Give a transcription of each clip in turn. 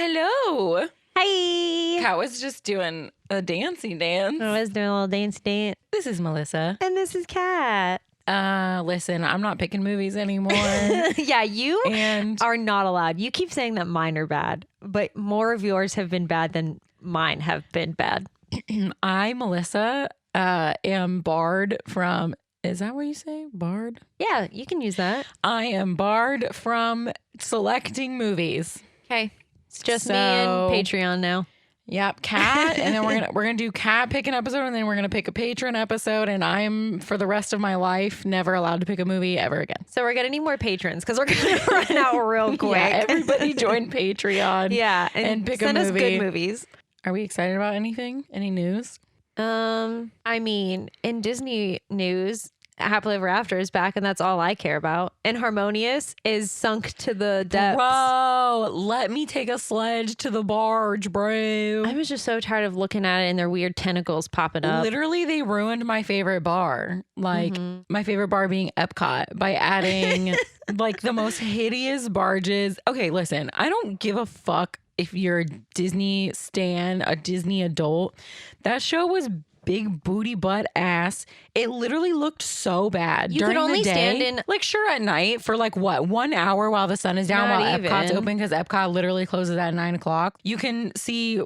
Hello. Hi. Kat was just doing a dancey dance. I was doing a little dance dance. This is Melissa. And this is Kat. Listen, I'm not picking movies anymore. Yeah, you And are not allowed. You keep saying that mine are bad, but more of yours have been bad than mine have been bad. I, Melissa, am barred from, is that what you say? Barred? Yeah, you can use that. I am barred from selecting movies. Okay. It's just me and Patreon now. Yep, Kat, and then we're gonna do Kat pick an episode, and then we're gonna pick a patron episode, and I'm for the rest of my life never allowed to pick a movie ever again. So we're gonna need more patrons because we're gonna run out real quick. Yeah, everybody join Patreon. Yeah, and pick a send us movie. good movies. Are we excited about anything? Any news? I mean, in Disney news, Happily Ever After is back, and that's all I care about. And Harmonious is sunk to the depths. Bro, let me take a sledge to the barge, bro. I was just so tired of looking at it and their weird tentacles popping up. Literally, they ruined my favorite bar. Like, my favorite bar being Epcot by adding like the most hideous barges. Okay, listen, I don't give a fuck if you're a Disney stan, a Disney adult. That show was big booty butt ass. It literally looked so bad. You during could only the day, stand in- like sure at night for like what 1 hour while the sun is down Not while even. Epcot's open because Epcot literally closes at 9 o'clock. You can see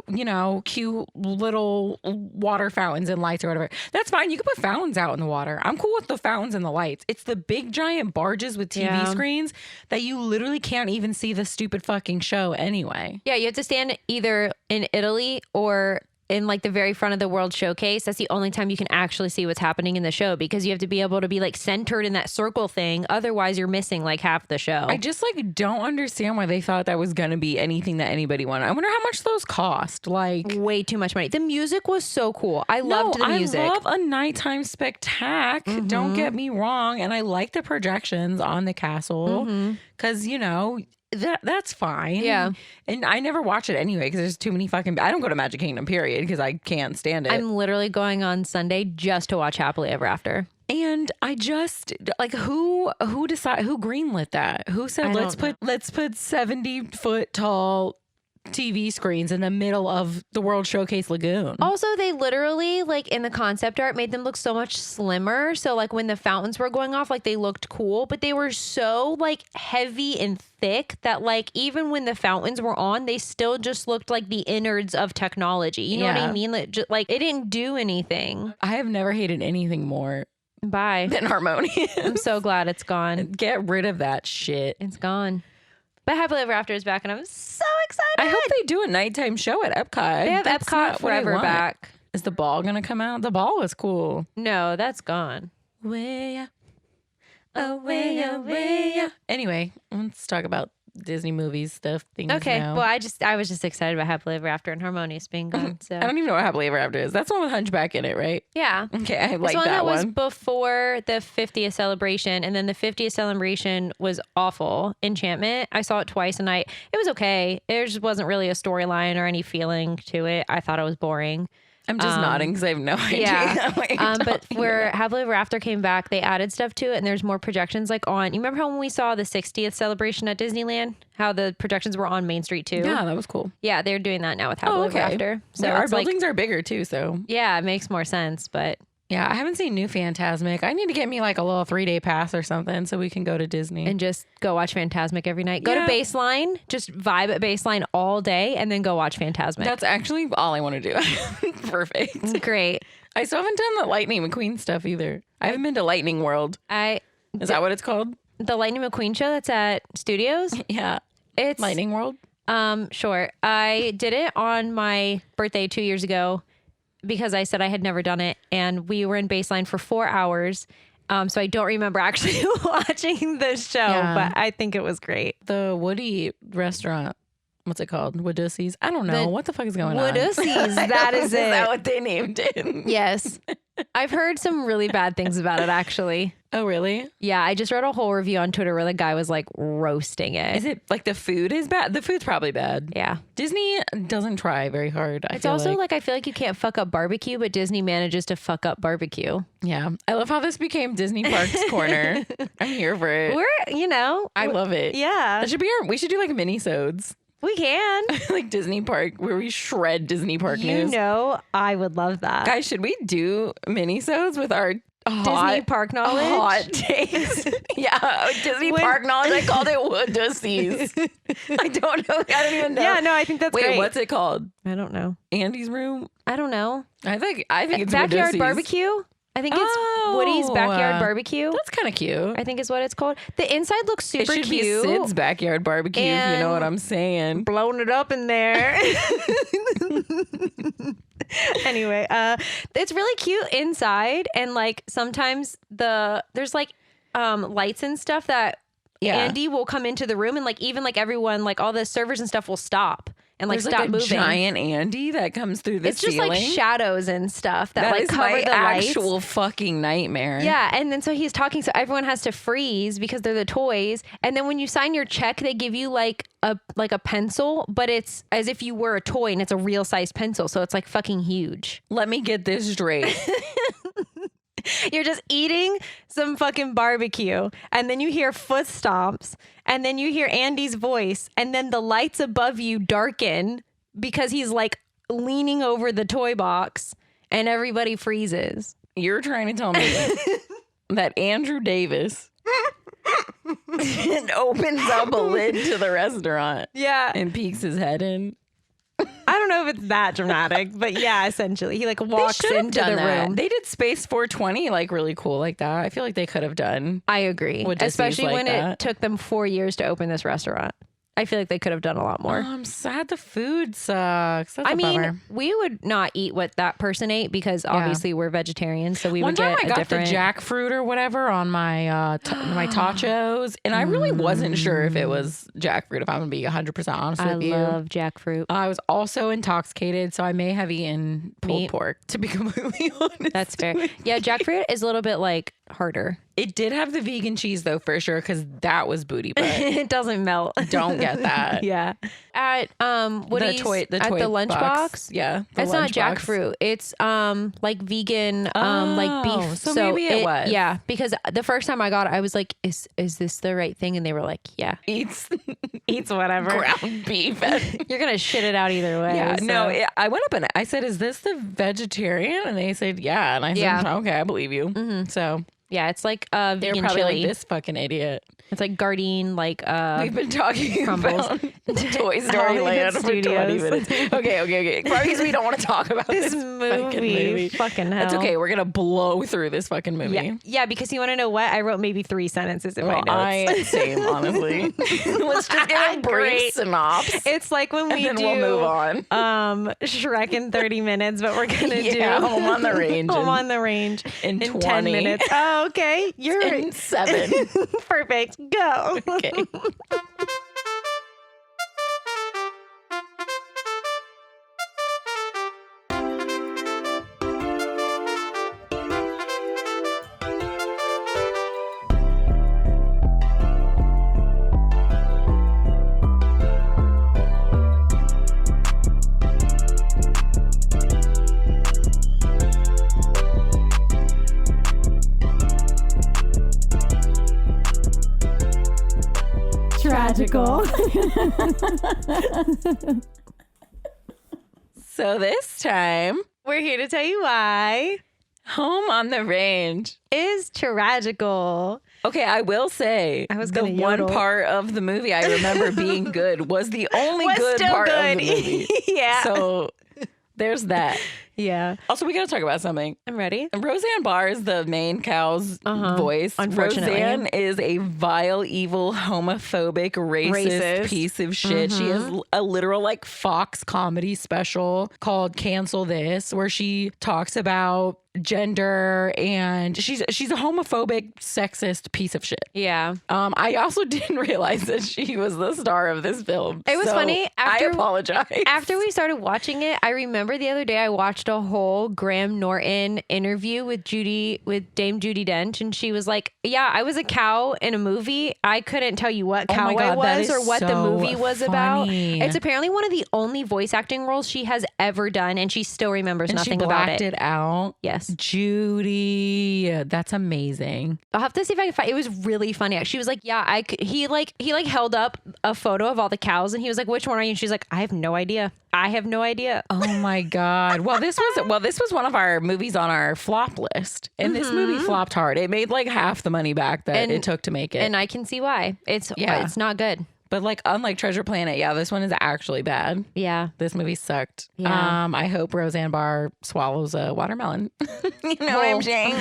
cute little water fountains and lights or whatever. That's fine. You can put fountains out in the water. I'm cool with the fountains and the lights. It's the big giant barges with TV screens that you literally can't even see the stupid fucking show anyway. Yeah, you have to stand either in Italy or in like the very front of the World Showcase. That's the only time you can actually see what's happening in the show because you have to be able to be like centered in that circle thing. Otherwise, you're missing like half the show. I just like don't understand why they thought that was gonna be anything that anybody wanted. I wonder how much those cost. Like way too much money. The music was so cool. I loved the music. I love a nighttime spectacle. Don't get me wrong, and I like the projections on the castle because that's fine. Yeah. And I never watch it anyway because there's too many fucking. I don't go to Magic Kingdom, period, because I can't stand it. I'm literally going on Sunday just to watch Happily Ever After. And I just like who greenlit that? Who said let's put 70-foot tall TV screens in the middle of the World Showcase Lagoon? Also, they literally, like in the concept art, made them look so much slimmer. So like when the fountains were going off, like they looked cool, but they were so like heavy and thick that like even when the fountains were on, they still just looked like the innards of technology. You know what I mean? Like it didn't do anything. I have never hated anything more Bye. than Harmonious. I'm so glad it's gone. Get rid of that shit. It's gone. But Happily Ever After is back, and I'm so excited. I hope they do a nighttime show at Epcot. They have That's Epcot not what I Forever want. back. Is the ball gonna come out? The ball was cool. No, that's gone. Way up, away, away. Anyway, let's talk about Disney movies stuff. Things. Okay, now. well, I was just excited about Happily Ever After and Harmonious being gone. So I don't even know what Happily Ever After is. That's the one with Hunchback in it, right? yeah. Okay, I This like one that was one. before the 50th celebration, and then the 50th celebration was awful. Enchantment. I saw it twice, and it was okay. There just wasn't really a storyline or any feeling to it. I thought it was boring. I'm just nodding because I have no idea. Yeah. what you're But talking where about. Happily Ever After came back, they added stuff to it, and there's more projections like on. You remember how when we saw the 60th celebration at Disneyland, how the projections were on Main Street too? Yeah, that was cool. Yeah, they're doing that now with Happily Ever After. So our it's like, buildings are bigger too, so yeah, it makes more sense. But yeah, I haven't seen New Phantasmic. I need to get me like a little 3-day pass or something so we can go to Disney. and just go watch Phantasmic every night. Go Yeah. to Baseline, just vibe at Baseline all day, and then go watch Phantasmic. That's actually all I want to do. Perfect. great. I still haven't done the Lightning McQueen stuff either. I haven't been to Lightning World. Is that what it's called? The Lightning McQueen show that's at Studios. Yeah. It's Lightning World? Sure. I did it on my birthday 2 years ago because I said I had never done it, and we were in Baseline for 4 hours. So I don't remember actually watching the show, Yeah. but I think it was great. The Woody restaurant. What's it called? Woodussies? I don't know. What the fuck is going on? Woodussies, that is Is that it. what they named it? Yes. I've heard some really bad things about it, actually. Oh, really? Yeah, I just read a whole review on Twitter where the guy was like roasting it. Is it like the food is bad? The food's probably bad. Yeah. Disney doesn't try very hard. It's also like I feel like you can't fuck up barbecue, but Disney manages to fuck up barbecue. yeah. I love how this became Disney Parks Corner. I'm here for it. We're, I love it. yeah. That should be we should do like mini-sodes. We can. Like Disney Park, where we shred Disney Park news. You know, I would love that. Guys, should we do mini-sodes with our Disney Park knowledge? hot takes? Yeah, Disney Park knowledge. I called it Wooddussies. I don't know. I don't even know. Yeah, no, I think that's great. Wait, what's it called? I don't know. Andy's room? I don't know. I think it's Backyard Wooddussies. Barbecue? I think it's Woody's Backyard Barbecue. That's kind of cute. I think is what it's called. The inside looks super it should cute. be Sid's Backyard Barbecue, if you know what I'm saying. Blowing it up in there. Anyway, it's really cute inside, and like sometimes there's like lights and stuff that Andy will come into the room, and like even like everyone, like all the servers and stuff will stop and like There's stop like a moving. Giant Andy that comes through the it's ceiling. just like shadows and stuff that like is cover my the lights. actual fucking nightmare. Yeah, and then so he's talking, so everyone has to freeze because they're the toys. And then when you sign your check, they give you like a pencil, but it's as if you were a toy, and it's a real size pencil, so it's like fucking huge. Let me get this straight. You're just eating some fucking barbecue, and then you hear footsteps, and then you hear Andy's voice, and then the lights above you darken because he's like leaning over the toy box, and everybody freezes. You're trying to tell me that Andrew Davis opens up a lid to the restaurant. Yeah. And peeks his head in. I don't know if it's that dramatic, but yeah, essentially. He like walks into the room. They did Space 420 like really cool like that. I feel like they could have done. I agree. Wooddussies Especially like when that. it took them 4 years to open this restaurant. I feel like they could have done a lot more. I'm sad the food sucks. That's I a mean, bummer. we would not eat what that person ate because obviously we're vegetarians, so we One would time get I got a different. the jackfruit or whatever on my my tachos, and I really wasn't sure if it was jackfruit. If I'm gonna be 100% honest I with you, love jackfruit. I was also intoxicated, so I may have eaten pulled Meat. pork. To be completely honest, That's fair. Yeah, jackfruit is a little bit like harder. It did have the vegan cheese though, for sure, because that was booty butt. It doesn't melt. Don't get that. Yeah. At Woody's, the at toy the lunchbox. Yeah, the It's not lunchbox. jackfruit. It's like vegan, like beef. So maybe it was. Yeah, because the first time I got it, I was like, "Is this the right thing?" And they were like, "Yeah, Eats eats whatever. ground beef. You're gonna shit it out either way." Yeah, so. no, I went up and I said, "Is this the vegetarian?" And they said, "Yeah." And I said, Yeah. "Okay, I believe you." So Yeah, it's like they're vegan probably chili. like, this fucking idiot. It's like Gardein, like We've been talking crumbles. about Toy Story Hollywood Land for 20 Studios. minutes. Okay. Probably because we don't want to talk about this fucking movie. Fucking hell. That's okay. We're gonna blow through this fucking movie. Yeah, because you want to know what? I wrote maybe 3 sentences in my notes. Same, honestly. Let's just get a brief Great. synopsis. It's like when we And do then we'll move on. Shrek in 30 minutes, but we're gonna Yeah, do Home on the Range Home in- on the Range in 10 20. minutes. Oh, okay. You're In 7. perfect. Go. Okay. Tragical. So this time, We're here to tell you why Home on the Range. is tragical. Okay, I will say I was the gonna one yodel. part of the movie I remember being good was the only Was good still part good. of the movie. Yeah. So there's that. Yeah. Also, we got to talk about something. I'm ready. Roseanne Barr is the main cow's voice. Unfortunately. Roseanne is a vile, evil, homophobic, racist piece of shit. She has a literal like Fox comedy special called Cancel This, where she talks about gender, and she's a homophobic, sexist piece of shit. Yeah. I also didn't realize that she was the star of this film. It was So funny. I apologize. After we started watching it, I remember the other day I watched a whole Graham Norton interview with Dame Judy Dench, and she was like, "Yeah, I was a cow in a movie. I couldn't tell you what cow my God, I that was is or what the so movie was about." funny. It's apparently one of the only voice acting roles she has ever done, and she still remembers and she nothing about blacked it. it out. Yes. Yes. Judy. That's amazing. I'll have to see if I can find. It was really funny. She was like, "Yeah, I could." He held up a photo of all the cows, and he was like, "Which one are you?" And she's like, "I have no idea. I have no idea." Oh my God. Well, this was one of our movies on our flop list, and this movie flopped hard. It made like half the money back that it took to make it, and I can see why. It's not good. But like unlike Treasure Planet, this one is actually bad. Yeah, this movie sucked. Yeah. I hope Roseanne Barr swallows a watermelon. You know what I'm saying?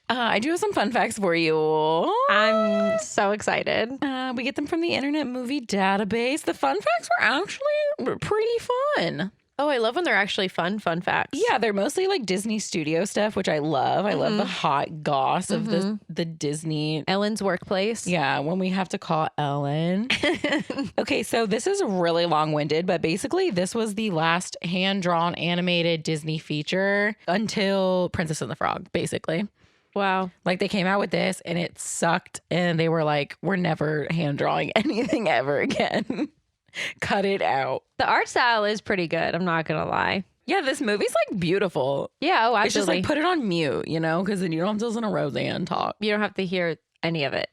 I do have some fun facts for you. I'm so excited. We get them from the Internet Movie Database. The fun facts were actually pretty fun. Oh, I love when they're actually fun facts. Yeah, they're mostly like Disney studio stuff, which I love. I love the hot goss of the Disney. Ellen's workplace. Yeah, when we have to call Ellen. Okay, so this is really long-winded, but basically this was the last hand-drawn animated Disney feature until Princess and the Frog, basically. Wow. Like they came out with this and it sucked and they were like, we're never hand-drawing anything ever again. Cut it out. The art style is pretty good. I'm not going to lie. Yeah, this movie's like beautiful. Yeah, oh, absolutely. It's just like put it on mute, because then you don't have to listen to Roseanne talk. You don't have to hear any of it.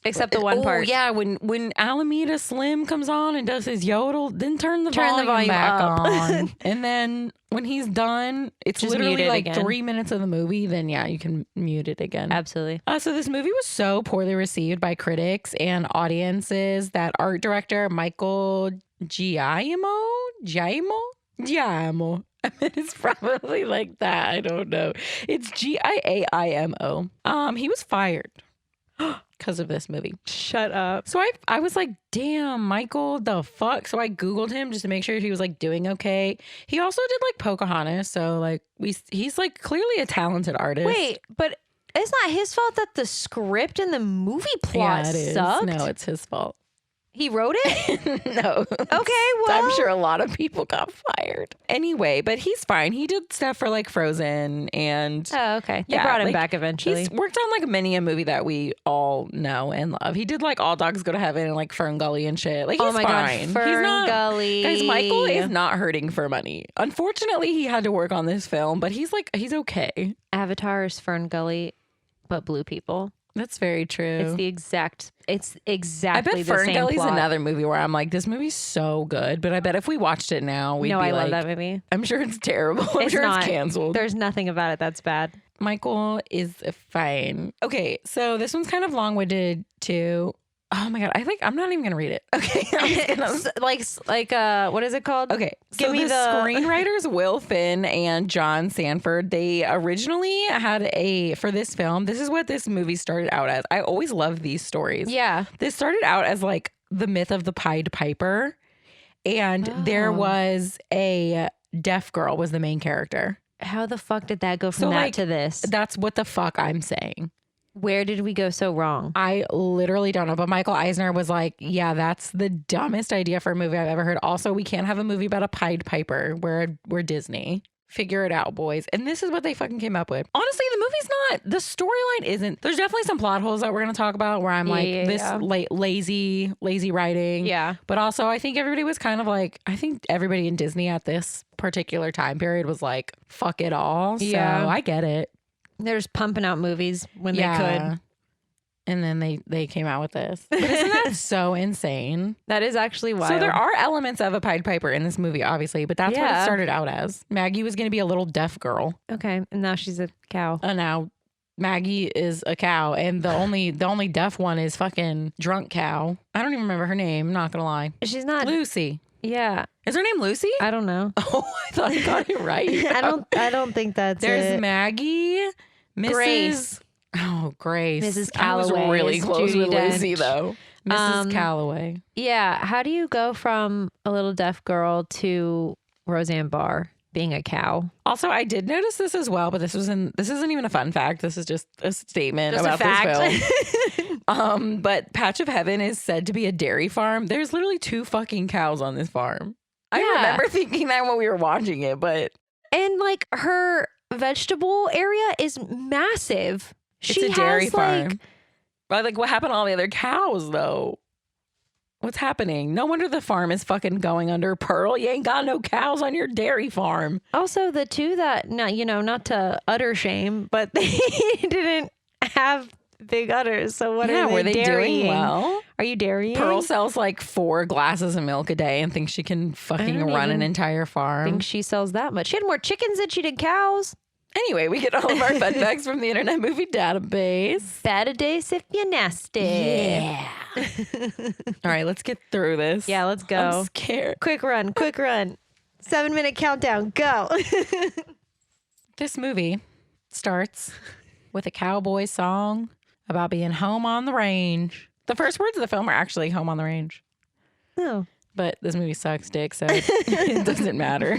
Except the one part. Yeah, when Alameda Slim comes on and does his yodel, then turn the volume back on. And then when he's done, it's just literally like again. 3 minutes of the movie. Then you can mute it again. Absolutely. So this movie was so poorly received by critics and audiences that art director Michael Giaimo. I mean, it's probably like that. I don't know. It's Giaimo. He was fired because of this movie. Shut up. So I was like, damn, Michael, the fuck? So I Googled him just to make sure he was like doing okay. He also did like Pocahontas. So like he's like clearly a talented artist. Wait, but it's not his fault that the script and the movie plot sucked? No, it's his fault. He wrote it? No. Okay, well. I'm sure a lot of people got fired. Anyway, but he's fine. He did stuff for like Frozen and... Oh, okay. They brought him back eventually. He's worked on like many a movie that we all know and love. He did like All Dogs Go to Heaven and like Fern Gully and shit. Like he's fine. God, Fern Gully. Guys, Michael is not hurting for money. Unfortunately, he had to work on this film, but he's okay. Avatar is Fern Gully, but blue people. That's very true. It's exactly I bet Fern Gully's another movie where I'm like, this movie's so good, but I bet if we watched it now, we'd be like... No, I love that movie. I'm sure it's terrible. I'm sure it's canceled. There's nothing about it that's bad. Michael is fine. Okay, so this one's kind of long-winded too. Oh my God, I think I'm not even gonna read it. Okay, I'm just gonna... what is it called? Okay, so the screenwriters Will Finn and John Sanford, they originally had for this film, this is what this movie started out as. I always love these stories. Yeah. This started out as like the myth of the Pied Piper, and there was a deaf girl was the main character. How the fuck did that go from that to this? That's what the fuck I'm saying. Where did we go so wrong? I literally don't know. But Michael Eisner was like, yeah, that's the dumbest idea for a movie I've ever heard. Also, we can't have a movie about a Pied Piper. We're Disney. Figure it out, boys. And this is what they fucking came up with. Honestly, the storyline isn't. There's definitely some plot holes that we're going to talk about where I'm lazy writing. Yeah. But also, I think everybody was kind of like, I think everybody in Disney at this particular time period was like, fuck it all. So I get it. They're just pumping out movies when they could. And then they came out with this. But isn't that so insane? That is actually wild. So there are elements of a Pied Piper in this movie, obviously, but that's what it started out as. Maggie was going to be a little deaf girl. Okay, and now she's a cow. And now Maggie is a cow, and the only deaf one is fucking drunk cow. I don't even remember her name, not going to lie. She's not... Lucy. Yeah. Is her name Lucy? I don't know. Oh, I thought I got it right. I don't think that's There's Maggie, Mrs. Grace. Oh, Grace. Mrs. Calloway. I was really close Judy with Dench. Lucy, though. Mrs. Calloway. Yeah. How do you go from a little deaf girl to Roseanne Barr being a cow? Also, I did notice this as well, but this isn't even a fun fact. This is just a statement about this film. But Patch of Heaven is said to be a dairy farm. There's literally 2 fucking cows on this farm. I remember thinking that when we were watching it, but... And like her vegetable area is massive. It's a dairy farm. But like what happened to all the other cows though? What's happening? No wonder the farm is fucking going under. Pearl, you ain't got no cows on your dairy farm. Also, the two that, not to utter shame, but they didn't have big udders. So what are they were they dairying? doing well? Are you dairying? Pearl sells like 4 glasses of milk a day and thinks she can fucking run an entire farm. I think she sells that much. She had more chickens than she did cows. Anyway, we get all of our fun facts from the Internet Movie Database. Bad a days if you nasty. Yeah. All right, let's get through this. Yeah, let's go. I'm scared. Quick run. 7-minute countdown. Go. This movie starts with a cowboy song about being home on the range. The first words of the film are actually home on the range. Oh. But this movie sucks dick, so it doesn't matter.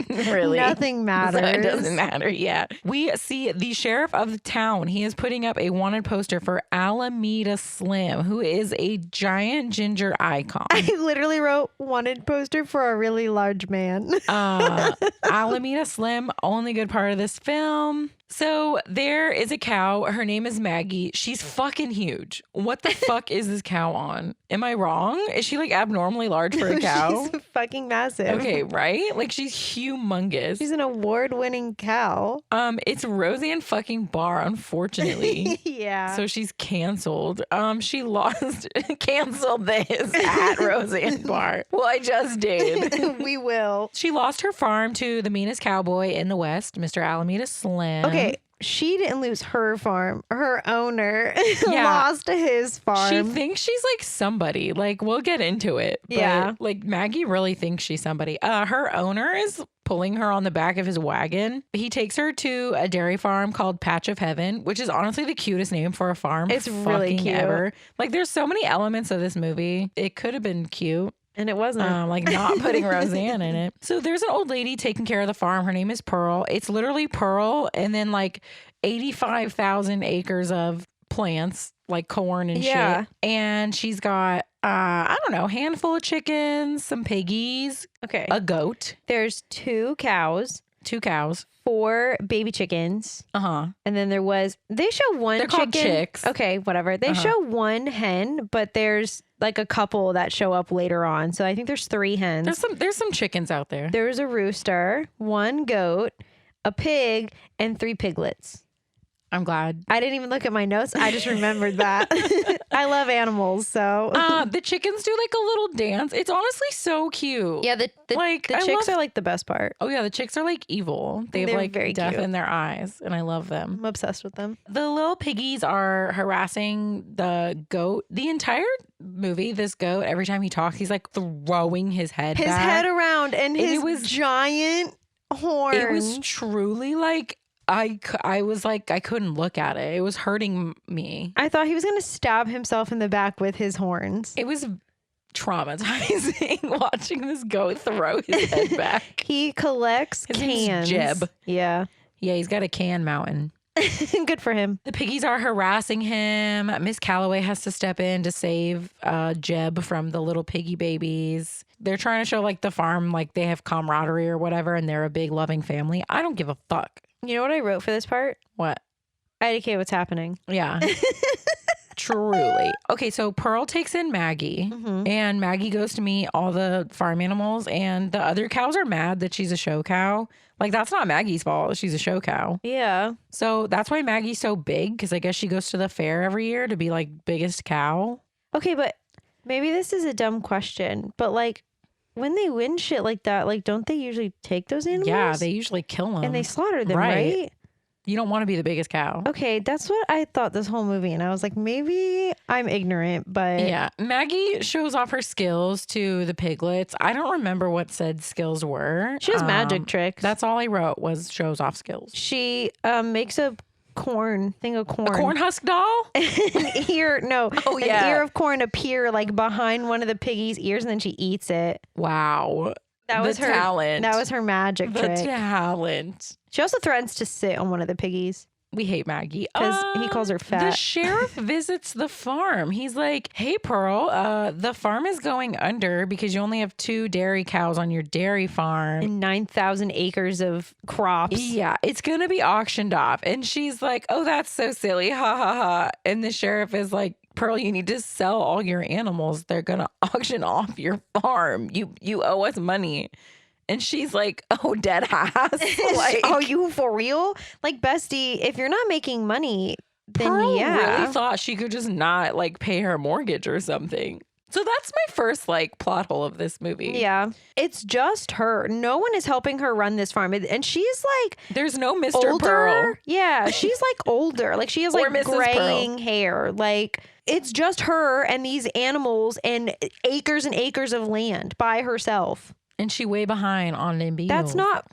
Really. Nothing matters. So it doesn't matter, yeah. We see the sheriff of the town. He is putting up a wanted poster for Alameda Slim, who is a giant ginger icon. I literally wrote wanted poster for a really large man. Alameda Slim, only good part of this film. So there is a cow. Her name is Maggie. She's fucking huge. What the fuck is this cow on? Am I wrong? Is she like abnormally large for a cow? She's fucking massive. Okay, right? Like she's humongous. She's an award-winning cow. It's Roseanne fucking Barr, unfortunately. Yeah. So she's canceled. She canceled this at Roseanne Barr. Well, I just did. We will. She lost her farm to the meanest cowboy in the West, Mr. Alameda Slim. Okay, she didn't lose her farm. Her owner lost his farm. She thinks she's like somebody. Like, we'll get into it. But, Yeah. like, Maggie really thinks she's somebody. Her owner is pulling her on the back of his wagon. He takes her to a dairy farm called Patch of Heaven, which is honestly the cutest name for a farm. It's really cute. Ever. Like, there's so many elements of this movie. It could have been cute. And it wasn't. Like not putting Roseanne in it. So there's an old lady taking care of the farm. Her name is Pearl. It's literally Pearl and then like 85,000 acres of plants, like corn and shit. And she's got, I don't know, handful of chickens, some piggies, Okay. a goat, There's 2 cows, 2 cows. 4 baby chickens. Uh-huh. And then they show one They're chicken. called chicks. Okay, whatever. They show one hen, but there's like a couple that show up later on. So I think there's 3 hens. There's some chickens out there. There's a rooster, 1 goat, a pig, and 3 piglets. I'm glad. I didn't even look at my notes. I just remembered that. I love animals, so. The chickens do like a little dance. It's honestly so cute. Yeah, the chicks are like the best part. Oh yeah, the chicks are like evil. They have They're like very death cute. in their eyes, and I love them. I'm obsessed with them. The little piggies are harassing the goat. The entire movie, this goat, every time he talks, he's like throwing his head His back. head around and his it was giant horn. It was truly like I was like I couldn't look at it. It was hurting me. I thought he was going to stab himself in the back with his horns. It was traumatizing watching this goat throw his head back. He collects His cans. name's Jeb. Yeah. Yeah, he's got a can mountain. Good for him. The piggies are harassing him. Miss Calloway has to step in to save Jeb from the little piggy babies. They're trying to show like the farm, like they have camaraderie or whatever, and they're a big loving family. I don't give a fuck. You know what I wrote for this part? What? IDK, what's happening? Yeah. Truly. Okay, so Pearl takes in Maggie, and Maggie goes to meet all the farm animals, and the other cows are mad that she's a show cow. Like, that's not Maggie's fault. She's a show cow. Yeah. So that's why Maggie's so big, because I guess she goes to the fair every year to be like biggest cow. Okay, but maybe this is a dumb question, but like when they win shit like that, like don't they usually take those animals? Yeah, they usually kill them. and they slaughter them, right? You don't want to be the biggest cow. Okay, that's what I thought this whole movie, and I was like, maybe I'm ignorant, but Yeah. Maggie shows off her skills to the piglets. I don't remember what said skills were. she has magic tricks. That's all I wrote was shows off skills. She makes a thing of corn. A corn husk doll? An ear, no. Oh, An yeah. ear of corn appear like behind one of the piggies' ears, and then she eats it. Wow. That was her talent. That was her magic the trick. talent. She also threatens to sit on one of the piggies We hate Maggie. because he calls her The fat. sheriff visits the farm. He's like, hey, Pearl, the farm is going under because you only have 2 dairy cows on your dairy farm. And 9,000 acres of crops. Yeah, it's going to be auctioned off. And she's like, oh, that's so silly. Ha ha ha. And the sheriff is like, Pearl, you need to sell all your animals. They're going to auction off your farm. You owe us money. And she's like, oh, dead ass. Like, oh, you for real? Like, bestie, if you're not making money, then Pearl yeah. really thought she could just not like pay her mortgage or something. So that's my first like plot hole of this movie. Yeah. It's just her. No one is helping her run this farm. And she's like, there's no Mr. older. Pearl. Yeah. She's like older. Like she has Or like Mrs. graying hair. Like it's just her and these animals and acres of land by herself. And she way behind on them. That's not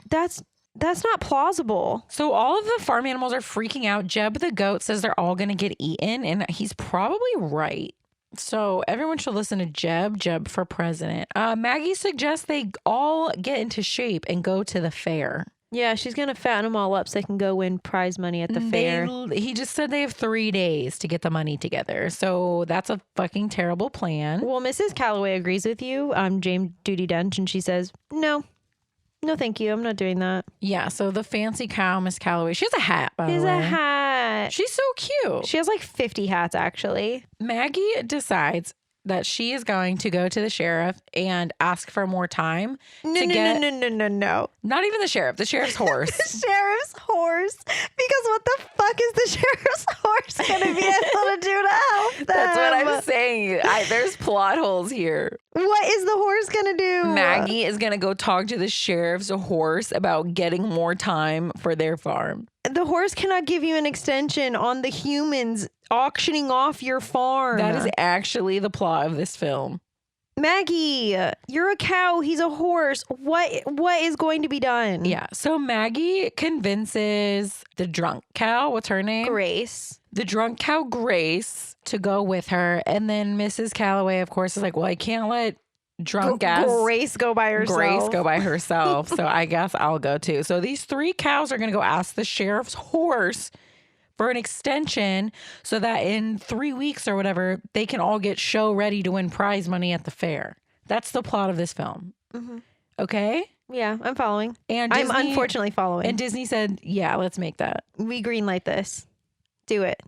plausible. So all of the farm animals are freaking out. Jeb the goat says they're all going to get eaten, and he's probably right. So everyone should listen to Jeb for president. Maggie suggests they all get into shape and go to the fair. Yeah, she's going to fatten them all up so they can go win prize money at the fair. He just said they have 3 days to get the money together. So that's a fucking terrible plan. Well, Mrs. Calloway agrees with you, Judy Dench, and she says, no, thank you. I'm not doing that. Yeah, so the fancy cow, Miss Calloway, she has a hat, by the way. She has a hat. She's so cute. She has like 50 hats, actually. Maggie decides that she is going to go to the sheriff and ask for more time. No. Not even the sheriff's horse. The sheriff's horse? Because what the fuck is the sheriff's horse going to be able to do to help them? That's what I'm saying. There's plot holes here. What is the horse going to do? Maggie is going to go talk to the sheriff's horse about getting more time for their farm. The horse cannot give you an extension on the humans auctioning off your farm. That is actually the plot of this film. Maggie, you're a cow. He's a horse. What is going to be done? Yeah. So Maggie convinces the drunk cow. What's her name? Grace. The drunk cow, Grace, to go with her. And then Mrs. Calloway, of course, is like, well, I can't let drunk ass Grace go by herself. So I guess I'll go too. So these 3 cows are going to go ask the sheriff's horse for an extension so that in 3 weeks or whatever, they can all get show ready to win prize money at the fair. That's the plot of this film. Mm-hmm. Okay? Yeah, I'm following. And I'm unfortunately following. And Disney said, yeah, let's make that. We greenlight this. Do it.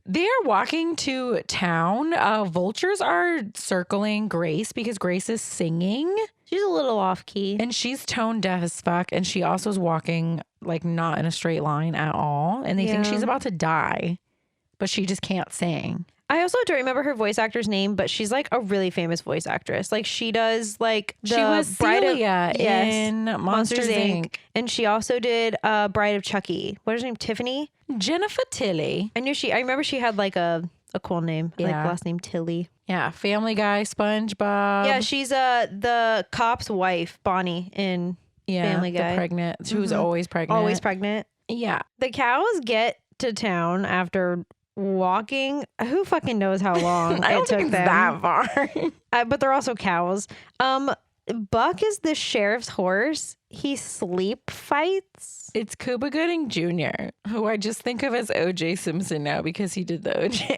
They are walking to town. Vultures are circling Grace because Grace is singing. She's a little off key. And she's tone deaf as fuck. And she also is walking like not in a straight line at all. And they think she's about to die, but she just can't sing. I also don't remember her voice actor's name, but she's like a really famous voice actress. Like she does like the she was Celia in Monsters Inc. And she also did Bride of Chucky. What is her name? Tiffany? Jennifer Tilly. I remember she had like a cool name, like last name Tilly. Yeah, Family Guy, SpongeBob. Yeah, she's the cop's wife, Bonnie, in Family Guy. The pregnant. She was always pregnant. Always pregnant. Yeah. The cows get to town after walking. Who fucking knows how long I don't it took think them. it's that far. But they're also cows. Buck is the sheriff's horse. He sleep fights. It's Cuba Gooding Jr., who I just think of as O.J. Simpson now because he did the O.J.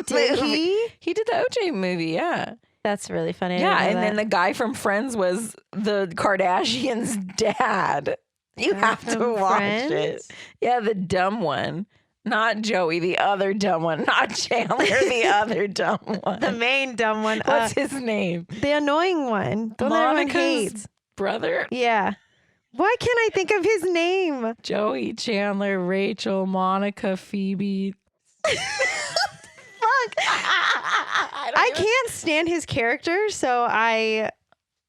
Did he? He did the O.J. movie, yeah. That's really funny. Yeah, and then the guy from Friends was the Kardashians' dad. You have to watch it. Yeah, the dumb one. Not Joey, the other dumb one. Not Chandler, the other dumb one. The main dumb one. What's his name? The annoying one. The one that everyone hates. Brother? Yeah. Why can't I think of his name? Joey, Chandler, Rachel, Monica, Phoebe. Fuck. I can't stand his character, so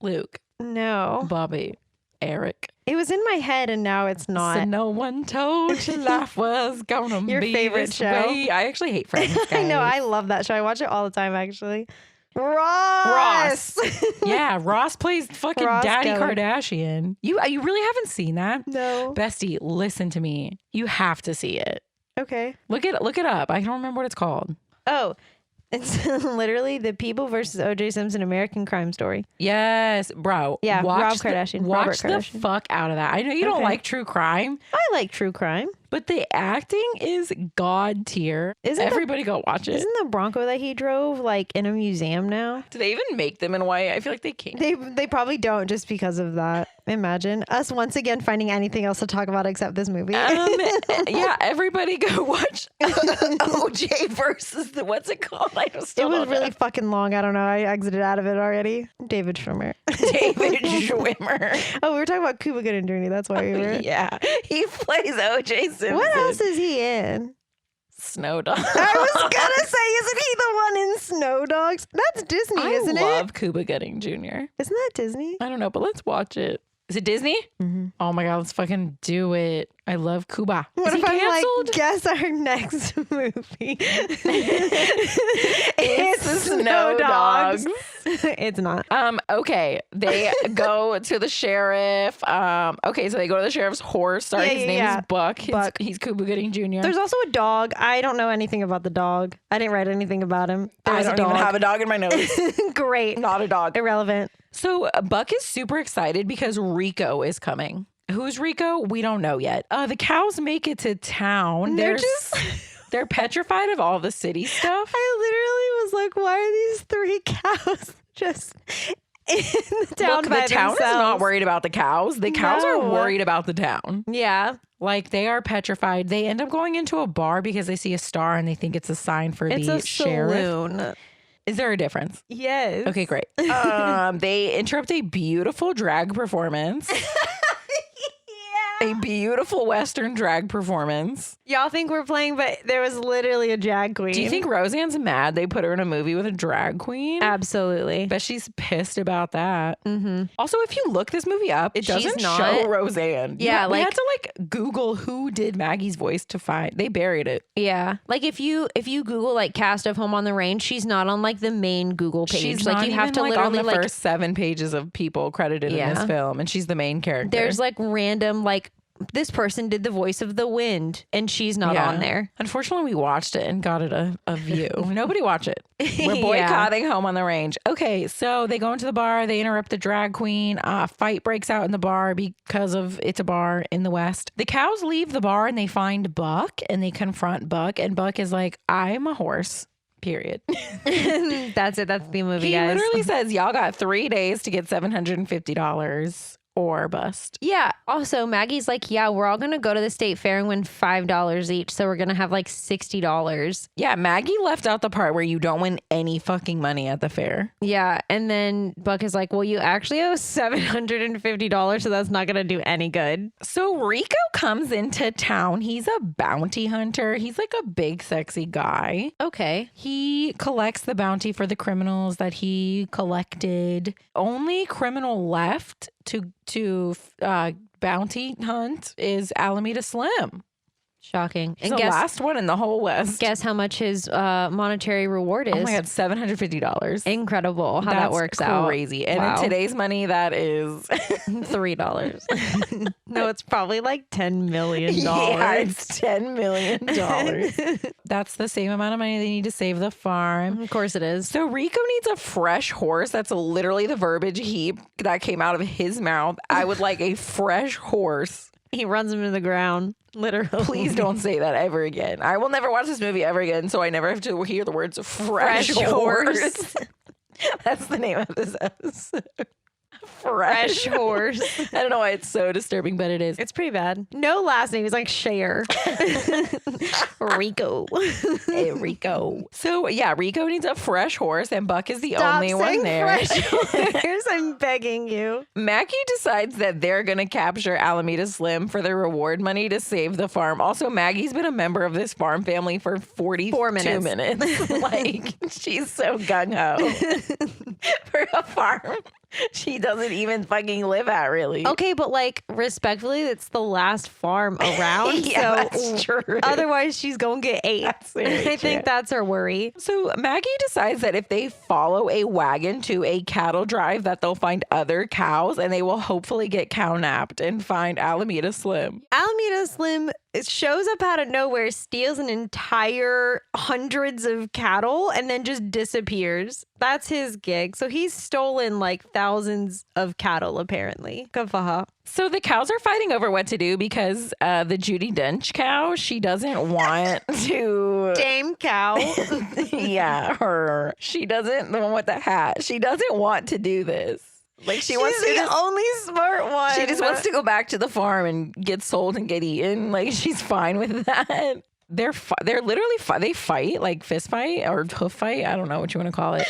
Luke. No. Bobby. Eric. It was in my head and now it's not. So no one told you life was gonna Your be favorite this show. way. I actually hate Friends, guys. I know. I love that show. I watch it all the time, actually. Ross. Yeah, Ross plays fucking Ross Daddy Geller. Kardashian. You really haven't seen that? No. Bestie, listen to me. You have to see it. Okay. Look it up. I don't remember what it's called. Oh, it's literally The People versus O.J. Simpson American Crime Story. Yes, bro. Yeah, watch Rob Kardashian. Watch Robert the Kardashian. fuck out of that. I know you don't like true crime. I like true crime. But the acting is god tier. Everybody go watch it. Isn't the Bronco that he drove like in a museum now? Do they even make them in white? I feel like they can't. They probably don't just because of that. Imagine us once again finding anything else to talk about except this movie. Yeah, everybody go watch OJ versus what's it called? I still it was really fucking long. I don't know. I exited out of it already. David Schwimmer. David Schwimmer. Oh, we were talking about Cuba Gooding Jr. That's why we were. Yeah, he plays OJ Simpson. What else is he in? Snow Dogs. I was gonna say, isn't he the one in Snow Dogs? That's Disney, isn't it? I love Cuba Gooding Jr. Isn't that Disney? I don't know, but let's watch it. Is it Disney? Mm-hmm. Oh my God, let's fucking do it. I love Cuba. What Is if he I like guess our next movie? It's Snow Dogs. It's not. Okay. They go to the sheriff. Okay, so they go to the sheriff's horse. Sorry, his name is Buck. He's Cuba Gooding Jr. There's also a dog. I don't know anything about the dog. I didn't write anything about him. I don't even have a dog in my notes. Great. Not a dog. Irrelevant. So Buck is super excited because Rico is coming. Who's Rico? We don't know yet. The cows make it to town. They're petrified of all the city stuff. I literally was like, why are these 3 cows just in the town by the town is not worried about the cows. The cows are worried about the town. Yeah. Like they are petrified. They end up going into a bar because they see a star and they think it's a sign for the sheriff. Saloon. Is there a difference? Yes. Okay, great. They interrupt a beautiful drag performance. A beautiful Western drag performance. Y'all think we're playing, but there was literally a drag queen. Do you think Roseanne's mad they put her in a movie with a drag queen? Absolutely. Bet she's pissed about that. Mm-hmm. Also, if you look this movie up, it doesn't show Roseanne. Yeah, we had to like Google who did Maggie's voice to find. They buried it. Yeah, like if you Google like cast of Home on the Range, she's not on like the main Google page. She's like not you even, have to like, literally on the first 7 pages of people credited in this film, and she's the main character. There's like random like. This person did the voice of the wind and she's not on there. Unfortunately, we watched it and got it a view. Nobody watch it. We're boycotting Home on the Range. Okay, so they go into the bar. They interrupt the drag queen. Fight breaks out in the bar because of it's a bar in the West. The cows leave the bar and they find Buck and they confront Buck. And Buck is like, I'm a horse. Period. That's it. That's the movie, guys. He literally says, y'all got 3 days to get $750 or bust. Yeah. Also, Maggie's like, yeah, we're all going to go to the state fair and win $5 each. So we're going to have like $60. Yeah. Maggie left out the part where you don't win any fucking money at the fair. Yeah. And then Buck is like, well, you actually owe $750. So that's not going to do any good. So Rico comes into town. He's a bounty hunter. He's like a big, sexy guy. Okay. He collects the bounty for the criminals that he collected. Only criminal left to bounty hunt is Alameda Slim. Shocking. He's the last one in the whole West. Guess how much his monetary reward is? Oh my God, $750. Incredible how that works out. Crazy. And in today's money, that is $3. No, it's probably like $10 million. Yeah, it's $10 million. That's the same amount of money they need to save the farm. Of course it is. So Rico needs a fresh horse. That's literally the verbiage that came out of his mouth. I would like a fresh horse. He runs him into the ground, literally. Please don't say that ever again. I will never watch this movie ever again, so I never have to hear the words fresh horse. That's the name of this episode. Fresh horse. I don't know why it's so disturbing, but it is. It's pretty bad. No last name. He's like Cher. Rico. Hey, Rico. So yeah, Rico needs a fresh horse and Buck is the only one there. Fresh horse. I'm begging you. Maggie decides that they're going to capture Alameda Slim for their reward money to save the farm. Also, Maggie's been a member of this farm family for 44 minutes. Like, she's so gung-ho for a farm she doesn't even fucking live at, really. Okay, but like, respectfully, it's the last farm around. Yeah, so that's true. Otherwise, she's going to get 8. I think that's her worry. So Maggie decides that if they follow a wagon to a cattle drive, that they'll find other cows and they will hopefully get cow-napped and find Alameda Slim. Alameda Slim it shows up out of nowhere, steals an entire hundreds of cattle, and then just disappears. That's his gig. So he's stolen like thousands of cattle, apparently. Kafaha. So the cows are fighting over what to do because the Judy Dench cow, she doesn't want to. Dame cow. Yeah, her. She doesn't, the one with the hat. She doesn't want to do this. Like She's the only smart one. She just wants to go back to the farm and get sold and get eaten. Like, she's fine with that. They're literally they fight, like fist fight or hoof fight. I don't know what you want to call it.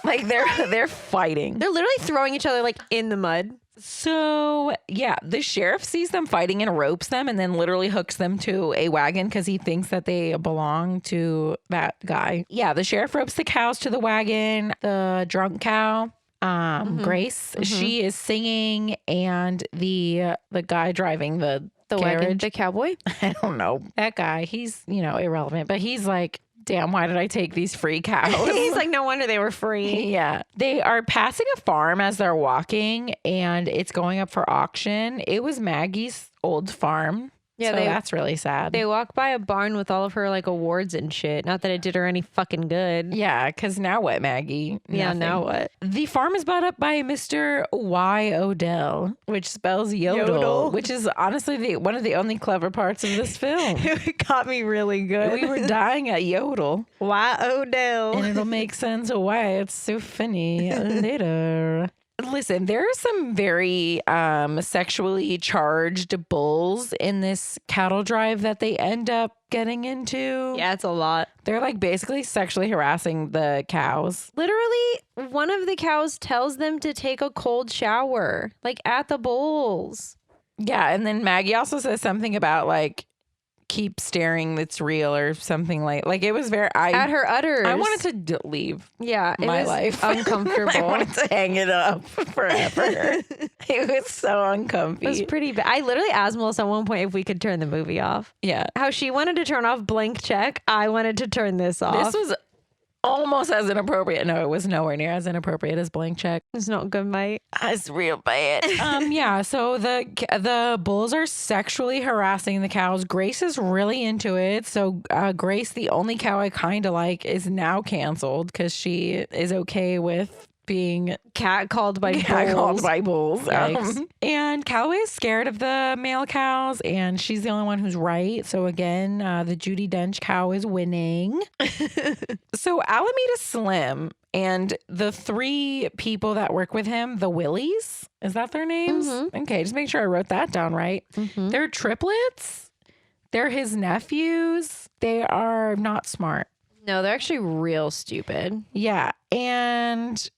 Like they're fighting. They're literally throwing each other like in the mud. So yeah, the sheriff sees them fighting and ropes them and then literally hooks them to a wagon because he thinks that they belong to that guy. Yeah, the sheriff ropes the cows to the wagon. The drunk cow. Grace, she is singing, and the guy driving the carriage, wagon, the cowboy. I don't know that guy. He's irrelevant, but he's like, damn, why did I take these free cows? He's like, no wonder they were free. Yeah, they are passing a farm as they're walking, and it's going up for auction. It was Maggie's old farm. Yeah, so that's really sad. They walk by a barn with all of her like awards and shit. Not that it did her any fucking good. Yeah, because now what, Maggie? Yeah, now what? The farm is bought up by Mr. Y. Odell, which spells yodel. Which is honestly one of the only clever parts of this film. It got me really good. We were dying at yodel. Y. Odell. And it'll make sense why it's so funny later. Listen, there are some very sexually charged bulls in this cattle drive that they end up getting into. Yeah, it's a lot. They're like basically sexually harassing the cows. Literally, one of the cows tells them to take a cold shower, like at the bulls. Yeah, and then Maggie also says something about like, keep staring, it's real or something like it was very at her udders. I wanted to leave my life uncomfortable. I wanted to hang it up forever. It was so uncomfy. It was pretty bad. I literally asked Melissa at one point if we could turn the movie off. Yeah, how she wanted to turn off Blank Check, I wanted to turn this off. This was almost as inappropriate. No, it was nowhere near as inappropriate as Blank Check. It's not good, mate. It's real bad. Yeah, so the bulls are sexually harassing the cows. Grace is really into it. So Grace, the only cow I kind of like, is now canceled because she is okay with being catcalled by bulls. And Calloway is scared of the male cows, and she's the only one who's right. So again, the Judy Dench cow is winning. So Alameda Slim and the three people that work with him, the Willies, is that their names? Mm-hmm. Okay, just make sure I wrote that down right. Mm-hmm. They're triplets. They're his nephews. They are not smart. No, they're actually real stupid. Yeah, and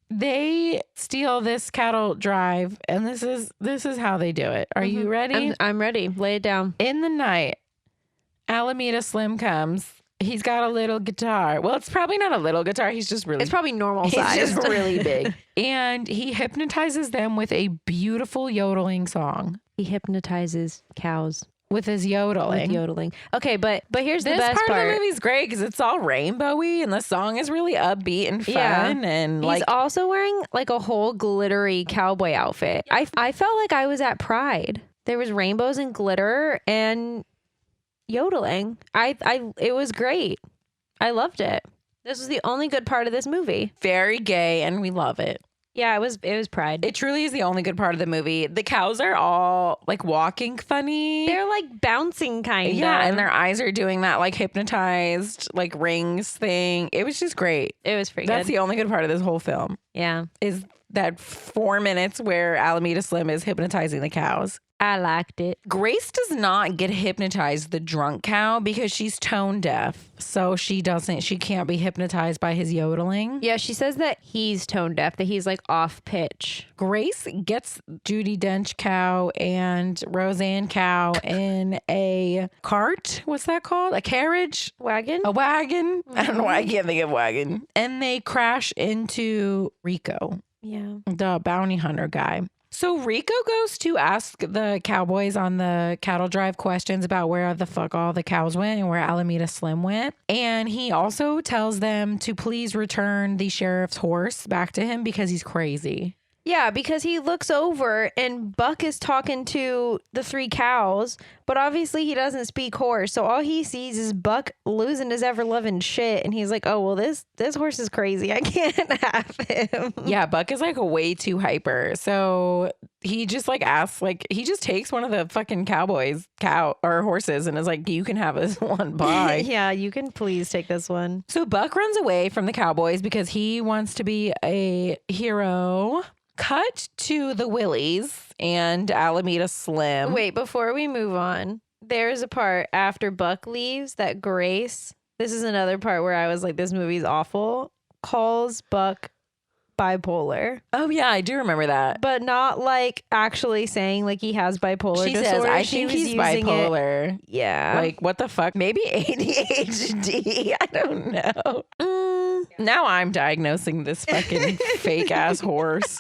they steal this cattle drive, and this is how they do it. Are you ready? I'm ready. Lay it down. In the night, Alameda Slim comes. He's got a little guitar. Well, it's probably not a little guitar. He's just really... It's probably normal size. He's just really big. And he hypnotizes them with a beautiful yodeling song. He hypnotizes cows. With his yodeling. Okay, but here's the best part. This part of the movie's great because it's all rainbowy and the song is really upbeat and fun. And he's also wearing like a whole glittery cowboy outfit. I felt like I was at Pride. There was rainbows and glitter and yodeling. It was great. I loved it. This was the only good part of this movie. Very gay, and we love it. Yeah, it was Pride. It truly is the only good part of the movie. The cows are all like walking funny. They're like bouncing kind of. Yeah, and their eyes are doing that like hypnotized like rings thing. It was just great. It was pretty That's good. the only good part of this whole film. Yeah. Is that 4 minutes where Alameda Slim is hypnotizing the cows. I liked it. Grace does not get hypnotized, the drunk cow, because she's tone deaf. So she can't be hypnotized by his yodeling. Yeah, she says that he's tone deaf, that he's like off pitch. Grace gets Judy Dench cow and Roseanne cow in a cart. What's that called? A carriage? Wagon? A wagon? I don't know why I can't think of wagon. And they crash into Rico. Yeah. The bounty hunter guy. So Rico goes to ask the cowboys on the cattle drive questions about where the fuck all the cows went and where Alameda Slim went. And he also tells them to please return the sheriff's horse back to him because he's crazy. Yeah, because he looks over and Buck is talking to the 3 cows, but obviously he doesn't speak horse. So all he sees is Buck losing his ever-loving shit. And he's like, oh, well, this horse is crazy. I can't have him. Yeah, Buck is like way too hyper. So he just like asks, like, he just takes one of the fucking horses and is like, you can have this one. Bye. Yeah, you can please take this one. So Buck runs away from the cowboys because he wants to be a hero. Cut to the Willies and Alameda Slim. Wait, before we move on, there's a part after Buck leaves that Grace, this is another part where I was like, this movie's awful, calls Buck bipolar. Oh, yeah, I do remember that. But not like actually saying like he has bipolar She disorder. says, I think he's bipolar. Yeah. Like, what the fuck? Maybe ADHD. I don't know. Now I'm diagnosing this fucking fake ass horse.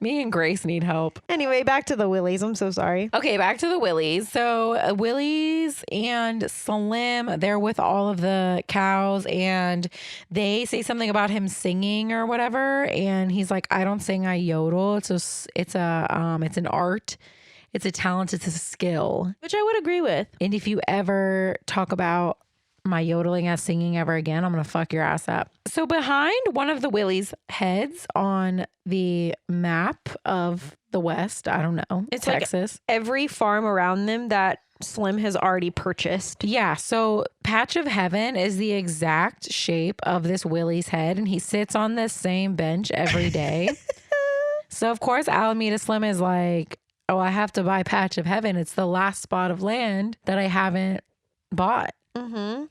Me and Grace need help. Anyway, back to the Willies. I'm so sorry. Okay, back to the Willies. So Willies and Slim, they're with all of the cows and they say something about him singing or whatever. And he's like, I don't sing, I yodel. It's an art. It's a talent. It's a skill. Which I would agree with. And if you ever talk about my yodeling as singing ever again, I'm going to fuck your ass up. So behind one of the Willies' heads on the map of the West, I don't know, it's Texas. Like every farm around them that Slim has already purchased. Yeah. So Patch of Heaven is the exact shape of this Willie's head. And he sits on this same bench every day. So of course, Alameda Slim is like, oh, I have to buy Patch of Heaven. It's the last spot of land that I haven't bought.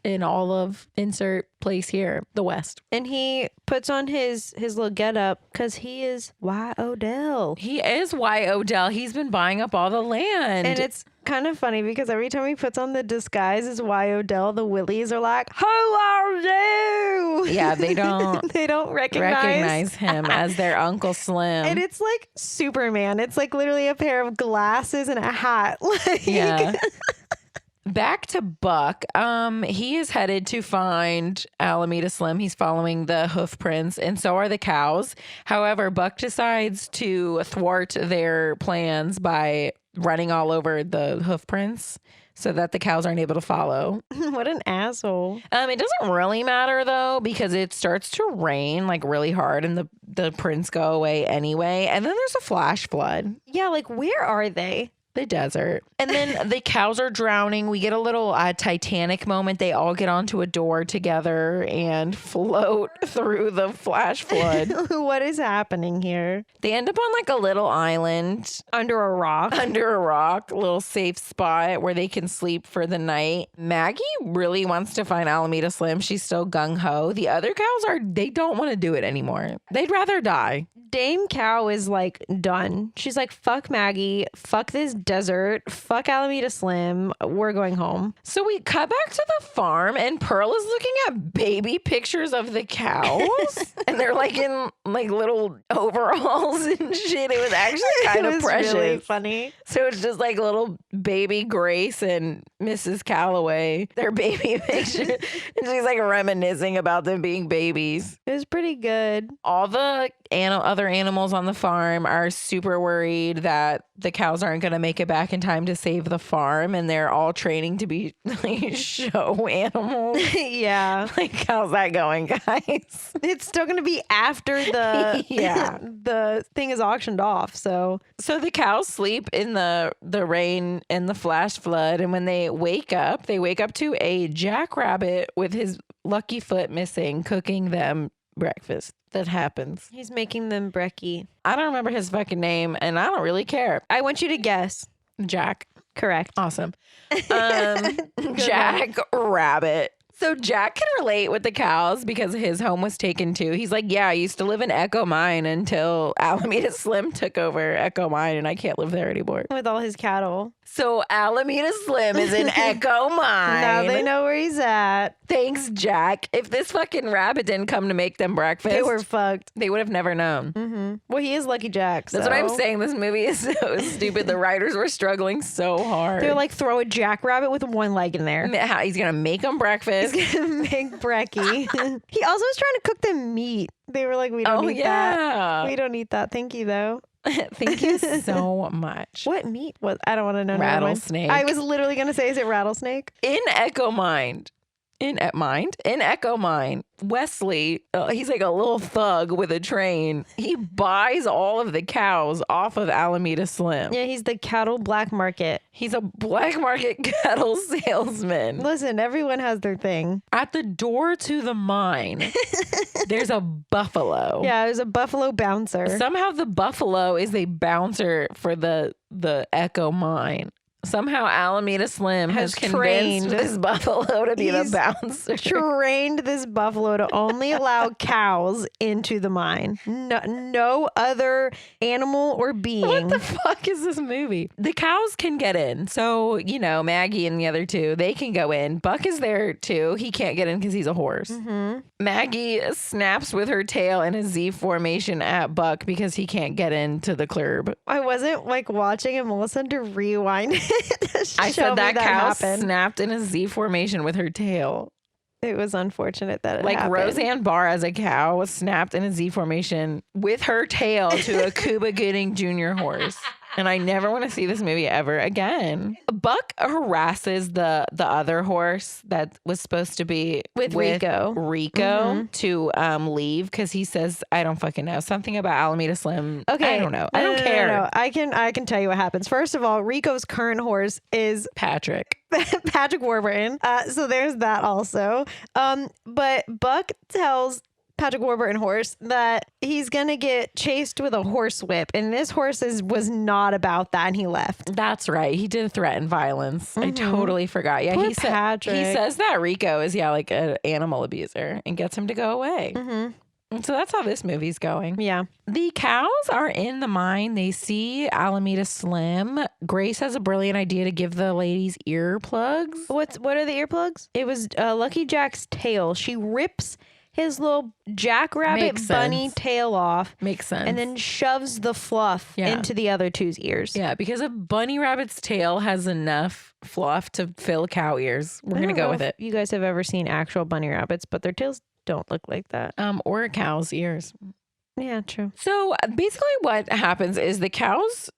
In all of insert place here, the West. And he puts on his little getup because he is Y. Odell. He is Y. Odell. He's been buying up all the land. And it's kind of funny because every time he puts on the disguise as Y. Odell, the Willies are like, who are you? Yeah, they don't they don't recognize him as their Uncle Slim. And it's like Superman. It's like literally a pair of glasses and a hat. Yeah. Back to Buck. He is headed to find Alameda Slim. He's following the hoof prints, and so are the cows. However, Buck decides to thwart their plans by running all over the hoof prints so that the cows aren't able to follow. What an asshole. It doesn't really matter though, because it starts to rain like really hard and the prints go away anyway. And then there's a flash flood. Yeah, like where are they? The desert. And then the cows are drowning. We get a little Titanic moment. They all get onto a door together and float through the flash flood. What is happening here? They end up on like a little island. Under a rock. A little safe spot where they can sleep for the night. Maggie really wants to find Alameda Slim. She's still gung-ho. The other cows they don't want to do it anymore. They'd rather die. Dame Cow is like done. She's like, fuck Maggie, fuck this desert, fuck Alameda Slim, we're going home. So we cut back to the farm and Pearl is looking at baby pictures of the cows and they're like in like little overalls and shit. It was actually kind of precious. Really funny. So it's just like little baby Grace and Mrs. Calloway, their baby picture. And she's like reminiscing about them being babies. It was pretty good. All the other animals on the farm are super worried that the cows aren't going to make it back in time to save the farm, and they're all training to be like show animals. Yeah. Like, how's that going, guys? It's still going to be after the the thing is auctioned off. So the cows sleep in the rain and the flash flood, and when they wake up to a jackrabbit with his lucky foot missing cooking them breakfast. That happens. He's making them brekkie. I don't remember his fucking name, and I don't really care. I want you to guess. Jack. Correct. Awesome. Jack Rabbit. So Jack can relate with the cows because his home was taken too. He's like, yeah, I used to live in Echo Mine until Alameda Slim took over Echo Mine and I can't live there anymore. With all his cattle. So Alameda Slim is in Echo Mine. Now they know where he's at. Thanks, Jack. If this fucking rabbit didn't come to make them breakfast, they were fucked. They would have never known. Mm-hmm. Well, he is Lucky Jack. That's what I'm saying. This movie is so stupid. The writers were struggling so hard. They're like, throw a jackrabbit with one leg in there. He's going to make them breakfast. He's going to make brekkie. He also was trying to cook them meat. They were like, we don't eat that. We don't eat that. Thank you, though. Thank you so much. What meat was? I don't want to know. Rattlesnake. I was literally going to say, is it rattlesnake? In Echo Mind, Wesley, he's like a little thug with a train. He buys all of the cows off of Alameda Slim. Yeah, he's the cattle black market. He's a black market cattle salesman. Listen, everyone has their thing. At the door to the mine, there's a buffalo. Yeah, there's a buffalo bouncer. Somehow the buffalo is a bouncer for the Echo Mine. Somehow Alameda Slim has convinced this buffalo to be the bouncer. Trained this buffalo to only allow cows into the mine. No other animal or being. What the fuck is this movie? The cows can get in. So, you know, Maggie and the other two, they can go in. Buck is there too. He can't get in because he's a horse. Mm-hmm. Maggie snaps with her tail in a Z formation at Buck because he can't get into the club. I wasn't like watching and Melissa had to rewind it. I said that cow snapped in a Z formation with her tail. It was unfortunate that it like happened. Roseanne Barr as a cow was snapped in a Z formation with her tail to a Cuba Gooding Jr. horse. And I never want to see this movie ever again. Buck harasses the other horse that was supposed to be with Rico mm-hmm. to leave because he says, I don't fucking know. Something about Alameda Slim. Okay. I don't know. I don't care. No. I can tell you what happens. First of all, Rico's current horse is Patrick Warburton. So there's that also. But Buck tells Patrick Warburton horse that he's gonna get chased with a horse whip, and this horse was not about that, and he left. That's right. He did threaten violence. Mm-hmm. I totally forgot. Yeah, Poor Patrick. He says that Rico is like an animal abuser and gets him to go away. Mm-hmm. And so that's how this movie's going. Yeah. The cows are in the mine. They see Alameda Slim. Grace has a brilliant idea to give the ladies earplugs. What are the earplugs? It was Lucky Jack's tail. She rips his little jackrabbit bunny tail off. Makes sense. And then shoves the fluff into the other two's ears. Yeah, because a bunny rabbit's tail has enough fluff to fill cow ears. We're going to go with it. You guys have ever seen actual bunny rabbits, but their tails don't look like that. Or a cow's ears. Yeah, true. So basically what happens is the cows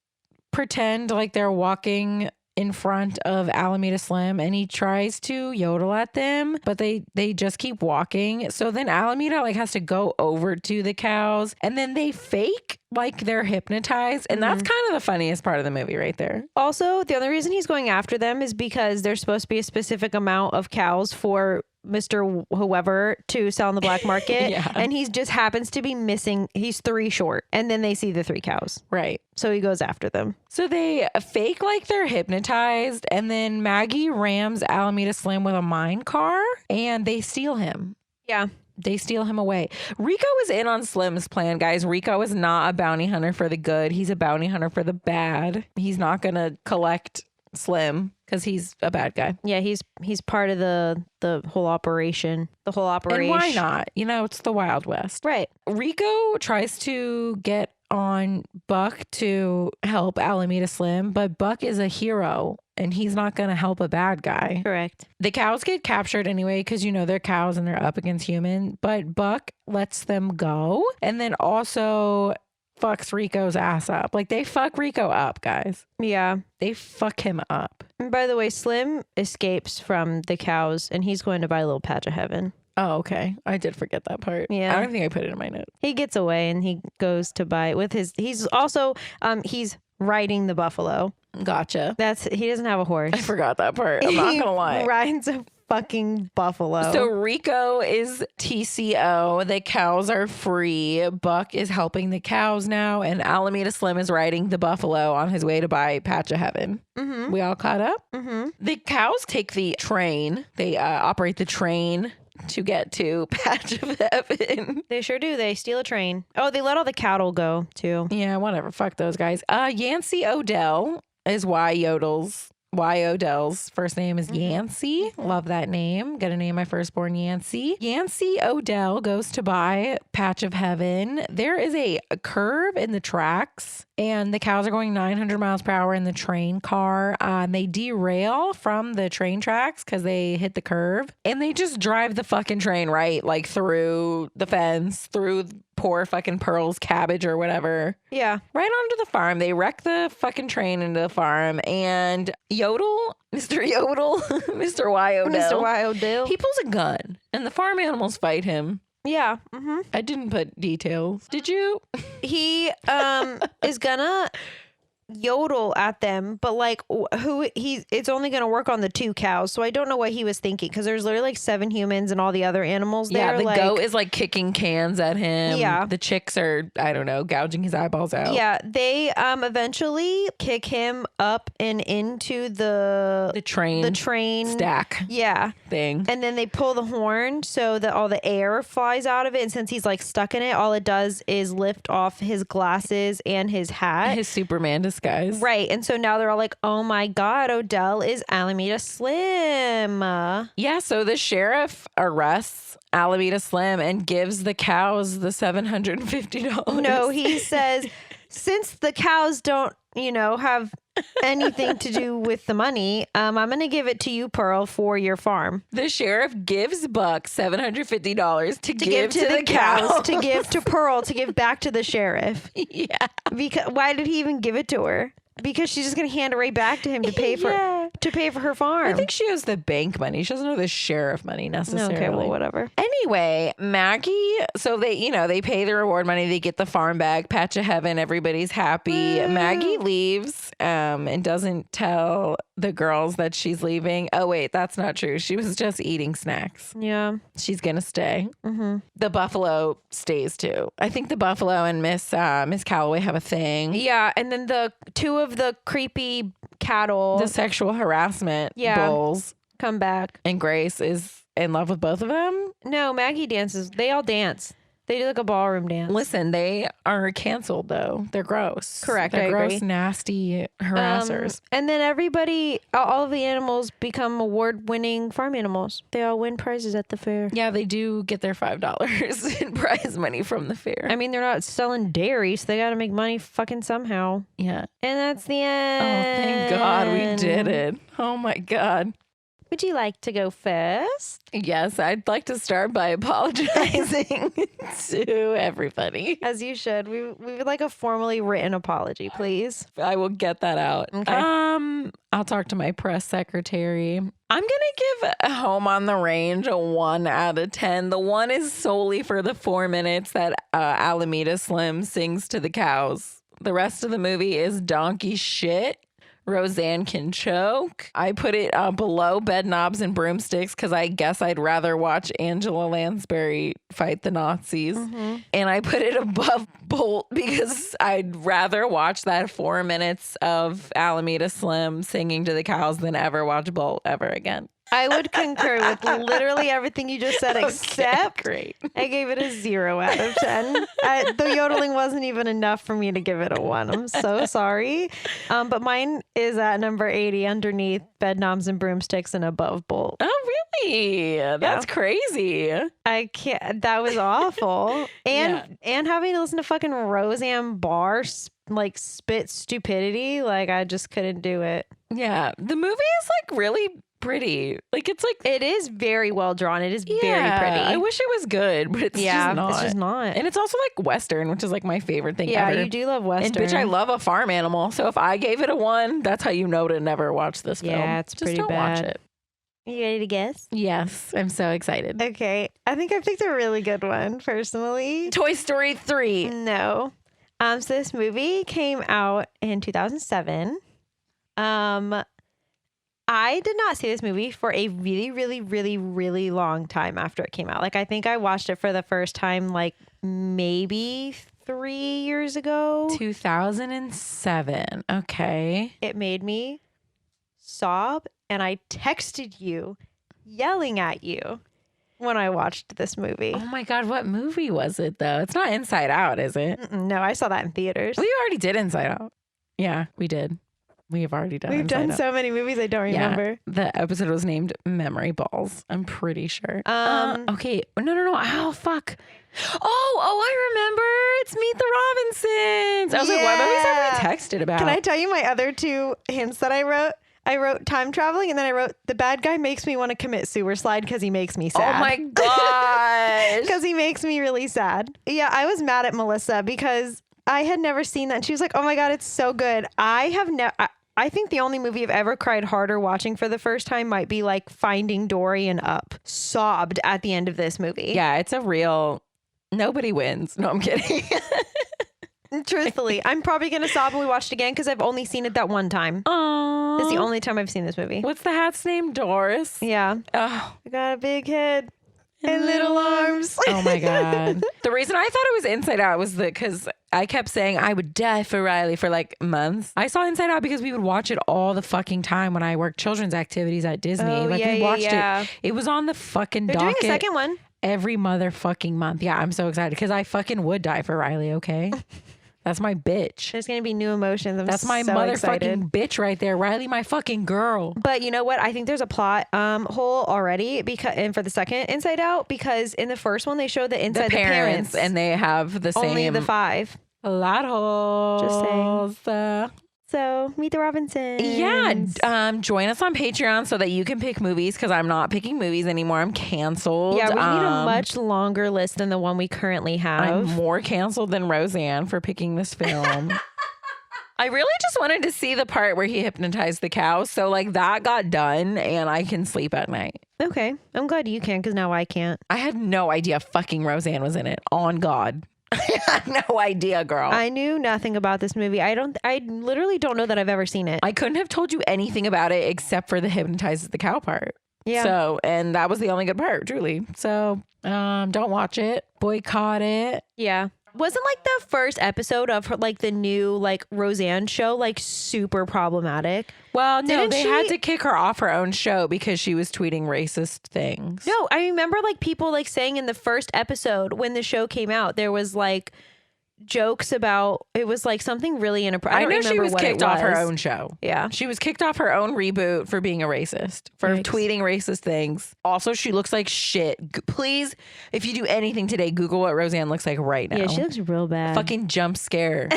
pretend like they're walking in front of Alameda Slim, and he tries to yodel at them, but they just keep walking. So then Alameda has to go over to the cows, and then they fake like they're hypnotized, and that's kind of the funniest part of the movie right there. Also, the only reason he's going after them is because there's supposed to be a specific amount of cows for Mr. Whoever to sell in the black market. And he just happens to be missing. He's 3 short. And then they see the 3 cows. Right. So he goes after them. So they fake like they're hypnotized. And then Maggie rams Alameda Slim with a mine car and they steal him. Yeah. They steal him away. Rico is in on Slim's plan, guys. Rico is not a bounty hunter for the good. He's a bounty hunter for the bad. He's not going to collect Slim because he's a bad guy. Yeah, he's part of the whole operation. The whole operation. And why not? You know, it's the Wild West. Right. Rico tries to get on Buck to help Alameda Slim, but Buck is a hero and he's not going to help a bad guy. Correct. The cows get captured anyway because, you know, they're cows and they're up against human, but Buck lets them go and then also fucks Rico's ass up. Like, they fuck Rico up, guys. Yeah. They fuck him up. And by the way, Slim escapes from the cows and he's going to buy a little patch of heaven. Oh, okay. I did forget that part. Yeah. I don't think I put it in my notes. He gets away and he goes to buy with his, he's also, he's riding the buffalo. Gotcha. He doesn't have a horse. I forgot that part. I'm not gonna lie. He rides a fucking buffalo. So Rico is TCO. The cows are free. Buck is helping the cows now. And Alameda Slim is riding the buffalo on his way to buy Patch of Heaven. Mm-hmm. We all caught up? Mm-hmm. The cows take the train. They operate the train to get to Patch of Heaven. They sure do. They steal a train. Oh, they let all the cattle go too. Yeah, whatever. Fuck those guys. Yancey Odell is why Yodel's Odell's first name is Yancey. Love that name. Gonna name my firstborn Yancey. Yancey Odell goes to buy Patch of Heaven. There is a curve in the tracks, and the cows are going 900 miles per hour in the train car. They derail from the train tracks because they hit the curve, and they just drive the fucking train right, like through the fence, through poor fucking Pearl's cabbage or whatever. Yeah. Right onto the farm. They wreck the fucking train into the farm, and Yodel, Mr. Yodel, Mr. Y. Odell. Mr. Y. Odell. He pulls a gun, and the farm animals fight him. Yeah. I didn't put details. Did you? He is gonna yodel at them, but like it's only gonna work on the 2 cows, so I don't know what he was thinking, because there's literally like 7 humans and all the other animals there. Yeah, the goat is like kicking cans at him. Yeah, the chicks are, I don't know, gouging his eyeballs out. Yeah, they eventually kick him up and into the train stack thing, and then they pull the horn so that all the air flies out of it, and since he's like stuck in it, all it does is lift off his glasses and his hat, his Superman disguise. Right. And so now they're all like, oh my God, Odell is Alameda Slim. Yeah. So the sheriff arrests Alameda Slim and gives the cows the $750. No, he says, since the cows don't, have anything to do with the money, I'm going to give it to you, Pearl, for your farm. The sheriff gives Buck $750 to give to the cows, to give to Pearl, to give back to the sheriff. Yeah. Because why did he even give it to her? Because she's just going to hand it right back to him to pay for her farm. I think she owes the bank money. She doesn't owe the sheriff money necessarily. Okay, well, whatever. Anyway, Maggie, so they pay the reward money. They get the farm back, Patch of Heaven. Everybody's happy. Maggie leaves and doesn't tell the girls that she's leaving. Oh, wait, that's not true. She was just eating snacks. Yeah. She's going to stay. The buffalo stays too. I think the buffalo and Miss Calloway have a thing. Yeah, and then the 2 of the creepy cattle, the sexual harassment bulls, come back. And Grace is in love with both of them. No, Maggie dances. They all dance. They do like a ballroom dance. Listen, they are canceled though. They're gross. Correct. They're I gross, agree. Nasty harassers. And then everybody, all of the animals become award-winning farm animals. They all win prizes at the fair. Yeah, they do get their $5 in prize money from the fair. I mean, they're not selling dairy, so they got to make money fucking somehow. Yeah. And that's the end. Oh, thank God we did it. Oh my God. Would you like to go first? Yes, I'd like to start by apologizing to everybody. As you should. We would like a formally written apology, please. I will get that out. Okay. I'll talk to my press secretary. I'm going to give Home on the Range a 1 out of 10. The 1 is solely for the 4 minutes that Alameda Slim sings to the cows. The rest of the movie is donkey shit. Roseanne can choke. I put it below Bed Knobs and Broomsticks because I guess I'd rather watch Angela Lansbury fight the Nazis. And I put it above Bolt because I'd rather watch that 4 minutes of Alameda Slim singing to the cows than ever watch Bolt ever again. I would concur with literally everything you just said, except great. I gave it a 0 out of 10. The yodeling wasn't even enough for me to give it a 1. I'm so sorry. But mine is at number 80 underneath Bed Knobs and Broomsticks and above Bolt. Oh, really? That's crazy. I can't. That was awful. And having to listen to fucking Roseanne Barr like spit stupidity, like I just couldn't do it. Yeah. The movie is like really pretty. Like it's like it is very well drawn. It is very pretty. I wish it was good, but it's just not. It's just not. And it's also like Western, which is like my favorite thing ever. Yeah, you do love Western. And bitch, I love a farm animal. So if I gave it a 1, that's how you know to never watch this film. Yeah, it's just pretty don't bad. watch it. You ready to guess? Yes, I'm so excited. Okay. I think I picked a really good one, personally. Toy Story 3. No. So this movie came out in 2007. I did not see this movie for a really, really, really, really long time after it came out. Like, I think I watched it for the first time, like, maybe 3 years ago. 2007. Okay. It made me sob, and I texted you, yelling at you when I watched this movie. Oh my God, what movie was it, though? It's not Inside Out, is it? No, I saw that in theaters. We already did Inside Out. Yeah, we did. We've already done We've done Inside Out. so many movies I don't remember. The episode was named Memory Balls. I'm pretty sure. Okay. No. Oh, fuck. Oh, I remember. It's Meet the Robinsons. I was like, what movies have we texted about? Can I tell you my other two hints that I wrote? I wrote time traveling, and then I wrote the bad guy makes me want to commit sewer slide because he makes me sad. Oh my gosh. Because he makes me really sad. Yeah, I was mad at Melissa because I had never seen that. And she was like, oh my God, it's so good. I think the only movie I've ever cried harder watching for the first time might be like Finding Dory and Up. Sobbed at the end of this movie. Yeah, it's a real, nobody wins. No, I'm kidding. Truthfully, I'm probably going to sob when we watch it again because I've only seen it that one time. Aww. It's the only time I've seen this movie. What's the hat's name? Doris? Yeah. Oh. I got a big head and little arms. Oh my God. The reason I thought it was Inside Out was because I kept saying I would die for Riley for like months. I saw Inside Out because we would watch it all the fucking time when I worked children's activities at Disney. Oh, like we watched it. It was on the fucking They're docket. doing a second one. Every motherfucking month. Yeah, I'm so excited because I fucking would die for Riley, okay? That's my bitch. There's going to be new emotions. That's my so motherfucking excited. bitch right there. Riley, my fucking girl. But you know what? I think there's a plot hole already and for the second Inside Out, because in the first one they show the inside the parents and they have the same only the 5 plot holes. Just saying. So Meet the Robinsons. Yeah. Join us on Patreon so that you can pick movies because I'm not picking movies anymore. I'm canceled. Yeah, we need a much longer list than the one we currently have. I'm more canceled than Roseanne for picking this film. I really just wanted to see the part where he hypnotized the cow. So like that got done and I can sleep at night. Okay. I'm glad you can because now I can't. I had no idea fucking Roseanne was in it. On God. I had no idea, girl. I knew nothing about this movie. I literally don't know that I've ever seen it. I couldn't have told you anything about it except for the hypnotizes the cow part. Yeah. So, and that was the only good part, truly. So, don't watch it. Boycott it. Yeah. Wasn't like the first episode of her, like the new like Roseanne show like super problematic? Well, no, they had to kick her off her own show because she was tweeting racist things. No, I remember like people like saying in the first episode when the show came out, there was like jokes about it was like something really inappropriate. I know she was kicked off her own show. Yeah. She was kicked off her own reboot for being a racist, for tweeting racist things. Also, she looks like shit. Please, if you do anything today, Google what Roseanne looks like right now. Yeah, she looks real bad. Fucking jump scare.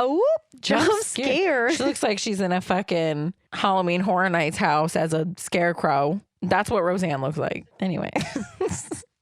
Oh, jump scare. She looks like she's in a fucking Halloween Horror Nights house as a scarecrow. That's what Roseanne looks like. Anyway.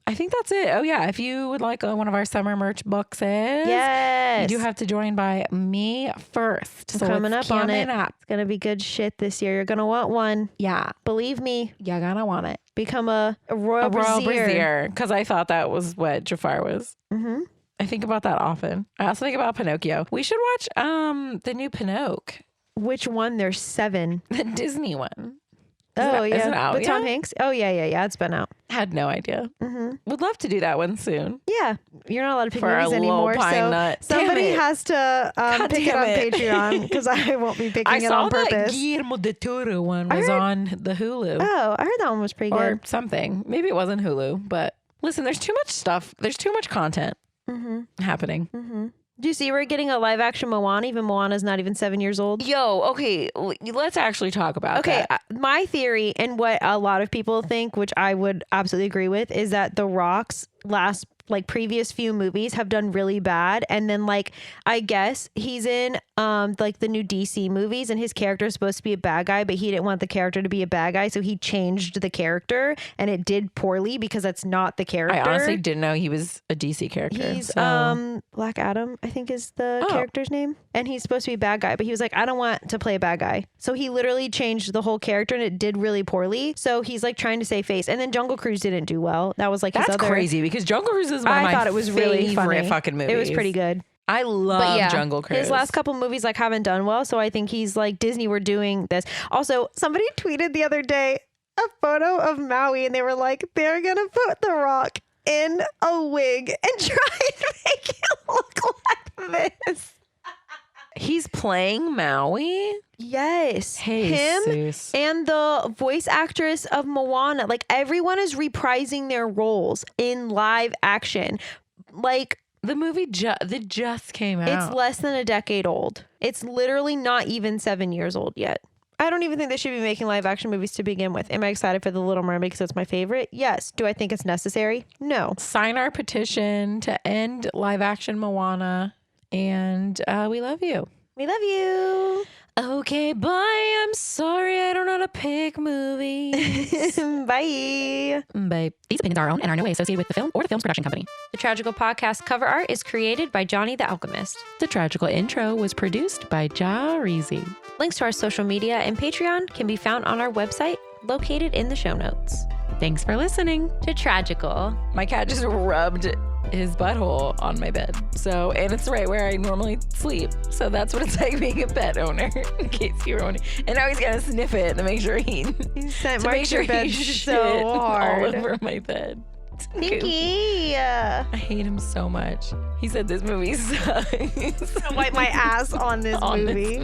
I think that's it. Oh, yeah. If you would like one of our summer merch boxes, yes, you do have to join by May 1st. So coming up on it. It's going to be good shit this year. You're going to want one. Yeah. Believe me. You're going to want it. Become a royal brazier. Because I thought that was what Jafar was. Mm-hmm. I think about that often. I also think about Pinocchio. We should watch the new Pinocchio. Which one? There's 7. The Disney one. Is it out with yet? Tom Hanks? Oh, yeah. It's been out. Had no idea. Mm-hmm. Would love to do that one soon. Yeah. You're not allowed to pick For movies a anymore. little pine So nut. somebody has to pick it on Patreon because I won't be picking it on purpose. I saw that Guillermo del Toro one was on the Hulu. Oh, I heard that one was pretty or good. something. Maybe it wasn't Hulu, but listen, there's too much stuff. There's too much content happening. Mm-hmm. Do you see we're getting a live action Moana? Even Moana's not even 7 years old. Yo, okay, let's actually talk about that. Okay, my theory and what a lot of people think, which I would absolutely agree with, is that The Rock's previous few movies have done really bad, and then I guess he's in the new DC movies and his character is supposed to be a bad guy, but he didn't want the character to be a bad guy, so he changed the character and it did poorly because that's not the character. I honestly didn't know he was a DC character. He's Black Adam, I think is the character's name, and he's supposed to be a bad guy, but he was like, I don't want to play a bad guy, so he literally changed the whole character and it did really poorly, so he's trying to save face. And then Jungle Cruise didn't do well. That was that's crazy because Jungle Cruise is one of my thought it was really funny. Fucking movies. It was pretty good. I love Jungle Cruise. His last couple movies haven't done well, so I think he's Disney, we're doing this. Also, somebody tweeted the other day a photo of Maui and they were like, they're gonna put The Rock in a wig and try and make it look like this. He's playing Maui? Yes. Jesus. Him and the voice actress of Moana. Everyone is reprising their roles in live action. The movie just came out. It's less than a decade old. It's literally not even 7 years old yet. I don't even think they should be making live action movies to begin with. Am I excited for The Little Mermaid because it's my favorite? Yes. Do I think it's necessary? No. Sign our petition to end live action Moana. And we love you. We love you. Okay, bye. I'm sorry I don't know how to pick movies. Bye. Bye. These opinions are our own and are no way associated with the film or the film's production company. The Tragical Podcast cover art is created by Johnny the Alchemist. The Tragical intro was produced by Ja Reezy. Links to our social media and Patreon can be found on our website, located in the show notes. Thanks for listening to Tragical. My cat just rubbed his butthole on my bed. And it's right where I normally sleep. So that's what it's like being a pet owner, in case you were wondering. And now he's gonna sniff it to make sure he marks your bed so hard all over my bed. Stinky. I hate him so much. He said this movie sucks. Wipe my ass on this movie.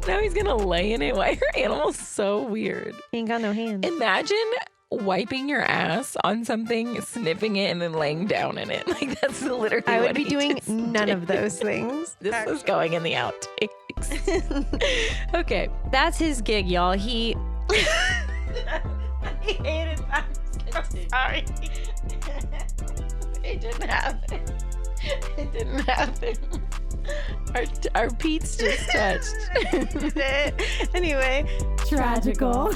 Now he's gonna lay in it. Why are animals so weird? He ain't got no hands. Imagine wiping your ass on something, sniffing it, and then laying down in it. Like, that's literally I would what be he doing just none did. of those things. This is going in the outtakes. Okay. That's his gig, y'all. He hated that. I'm sorry. It didn't happen. It didn't happen. Our Pete's just touched. Anyway. Tragical.